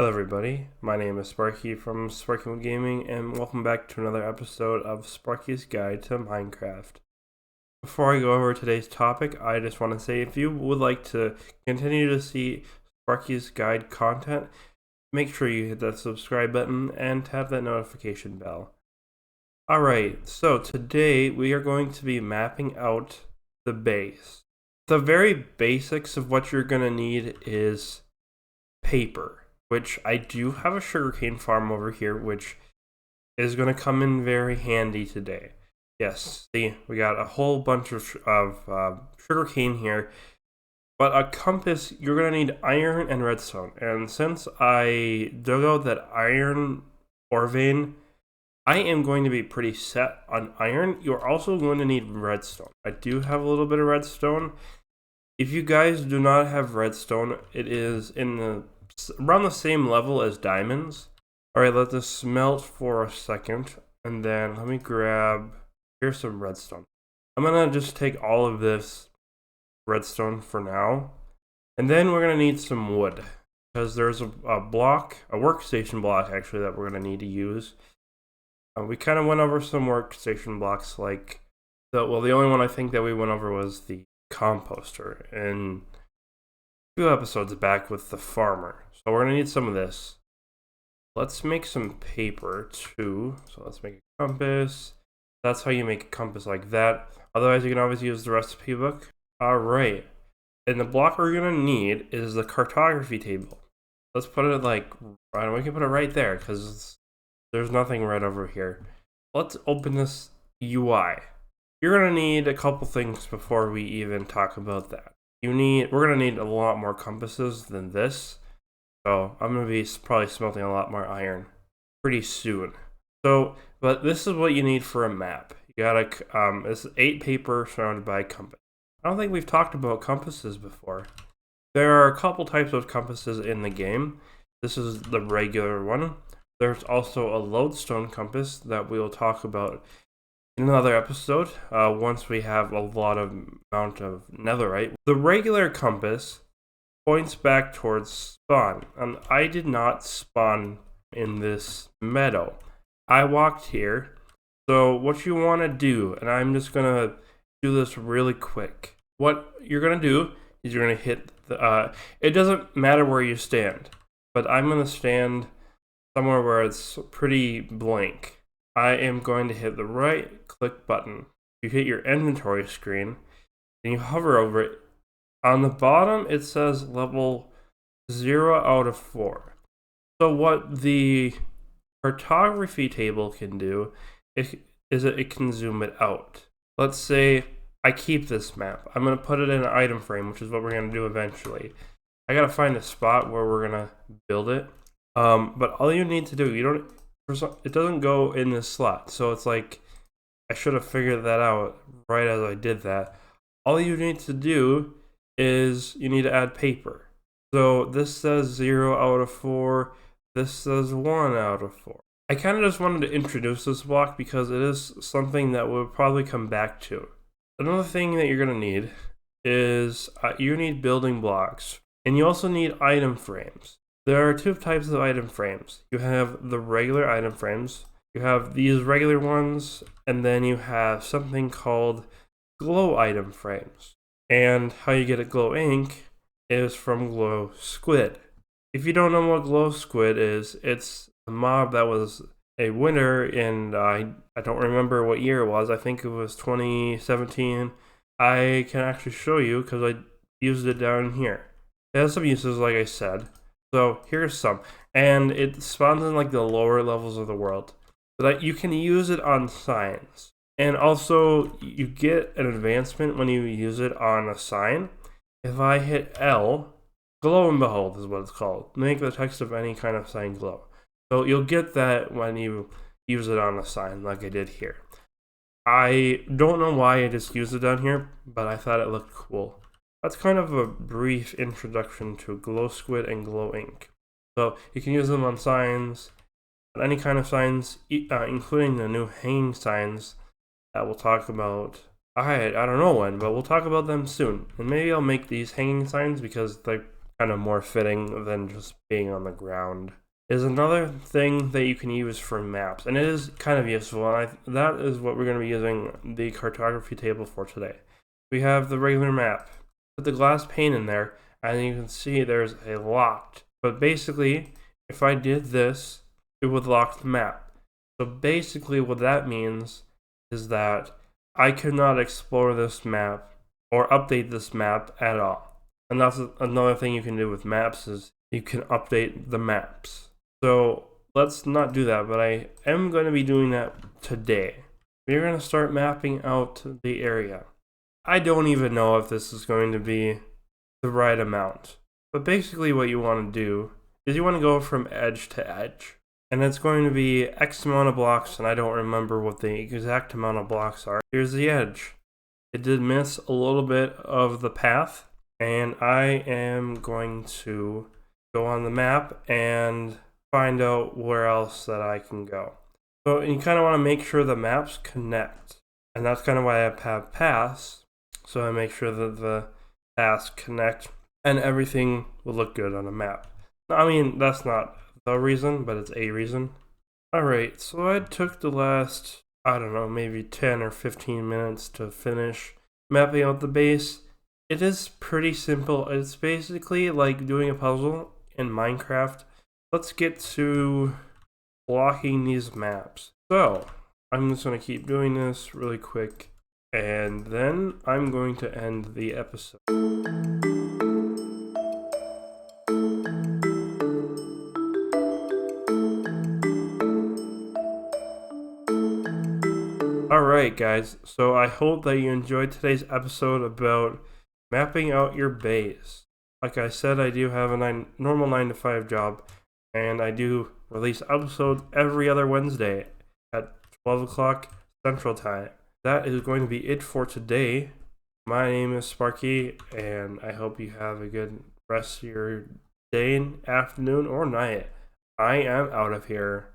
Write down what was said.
Hello everybody, my name is Sparky from Sparky Gaming and welcome back to another episode of Sparky's Guide to Minecraft. Before I go over today's topic, I just want to say if you would like to continue to see Sparky's Guide content, make sure you hit that subscribe button and tap that notification bell. Alright, so today we are going to be mapping out the base. The very basics of what you're going to need is paper, which I do have a sugarcane farm over here, which is going to come in very handy today. Yes, see, we got a whole bunch of sugarcane here, but a compass, you're going to need iron and redstone. And since I dug out that iron ore vein, I am going to be pretty set on iron. You're also going to need redstone. I do have a little bit of redstone. If you guys do not have redstone, it is in around the same level as diamonds. Alright, let this smelt for a second, and then let me grab, here's some redstone. I'm gonna just take all of this redstone for now, and then we're gonna need some wood, because there's a workstation block actually that we're gonna need to use. We kind of went over some workstation blocks, like, the only one I think that we went over was the composter, and a few episodes back with the farmer. So we're gonna need some of this. Let's make some paper too. So let's make a compass. That's how you make a compass, like that. Otherwise you can always use the recipe book. Alright. And the block we're gonna need is the cartography table. Let's put it like, we can put it right there because there's nothing right over here. Let's open this UI. You're gonna need a couple things before we even talk about that. We're gonna need a lot more compasses than this. So I'm gonna be probably smelting a lot more iron pretty soon. So, but this is what you need for a map. You gotta, it's 8 paper surrounded by a compass. I don't think we've talked about compasses before. There are a couple types of compasses in the game. This is the regular one. There's also a lodestone compass that we'll talk about in another episode, once we have a lot of amount of netherite. The regular compass points back towards spawn, and I did not spawn in this meadow. I walked here. So what you want to do, and I'm just gonna do this really quick. What you're gonna do is you're gonna hit the, it doesn't matter where you stand, but I'm gonna stand somewhere where it's pretty blank. I am going to hit the right click button. You hit your inventory screen, and you hover over it. On the bottom, it says level 0 out of 4. So what the cartography table can do is it can zoom it out. Let's say I keep this map. I'm going to put it in an item frame, which is what we're going to do eventually. I got to find a spot where we're going to build it. But all you need to do, it doesn't go in this slot. So it's like, I should have figured that out right as I did that. All you need to do is you need to add paper. So this says 0 out of 4. This says 1 out of 4. I kind of just wanted to introduce this block because it is something that we'll probably come back to. Another thing that you're going to need is you need building blocks. And you also need item frames. There are 2 types of item frames. You have the regular item frames. You have these regular ones, and then you have something called glow item frames. And how you get a glow ink is from glow squid. If you don't know what glow squid is, it's a mob that was a winner in, I don't remember what year it was. I think it was 2017. I can actually show you because I used it down here. It has some uses, like I said. So here's some. And it spawns in like the lower levels of the world. But you can use it on signs. And also, you get an advancement when you use it on a sign. If I hit L, glow and behold is what it's called. Make the text of any kind of sign glow. So you'll get that when you use it on a sign, like I did here. I don't know why I just used it down here, but I thought it looked cool. That's kind of a brief introduction to glow squid and glow ink. So you can use them on signs, any kind of signs, including the new hanging signs that we'll talk about. I don't know when, but we'll talk about them soon. And maybe I'll make these hanging signs because they're kind of more fitting than just being on the ground. Is another thing that you can use for maps, and it is kind of useful, and that is what we're going to be using the cartography table for today. We have the regular map. Put the glass pane in there, and you can see there's a locked. But basically, if I did this, it would lock the map. So basically what that means is that I cannot explore this map or update this map at all. And that's another thing you can do with maps is you can update the maps. So let's not do that, but I am going to be doing that today. We're going to start mapping out the area. I don't even know if this is going to be the right amount. But basically what you want to do is you want to go from edge to edge. And it's going to be X amount of blocks, and I don't remember what the exact amount of blocks are. Here's the edge. It did miss a little bit of the path, and I am going to go on the map and find out where else that I can go. So you kind of want to make sure the maps connect, and that's kind of why I have paths, so I make sure that the paths connect and everything will look good on a map. I mean, that's not the reason, but it's a reason. Alright, so I took the last, I don't know, maybe 10 or 15 minutes to finish mapping out the base. It is pretty simple. It's basically like doing a puzzle in Minecraft. Let's get to blocking these maps. So, I'm just going to keep doing this really quick, and then I'm going to end the episode. Alright guys, so I hope that you enjoyed today's episode about mapping out your base. Like I said, I do have a normal 9 to 5 job, and I do release episodes every other Wednesday at 12 o'clock Central Time. That is going to be it for today. My name is Sparky, and I hope you have a good rest of your day, afternoon, or night. I am out of here.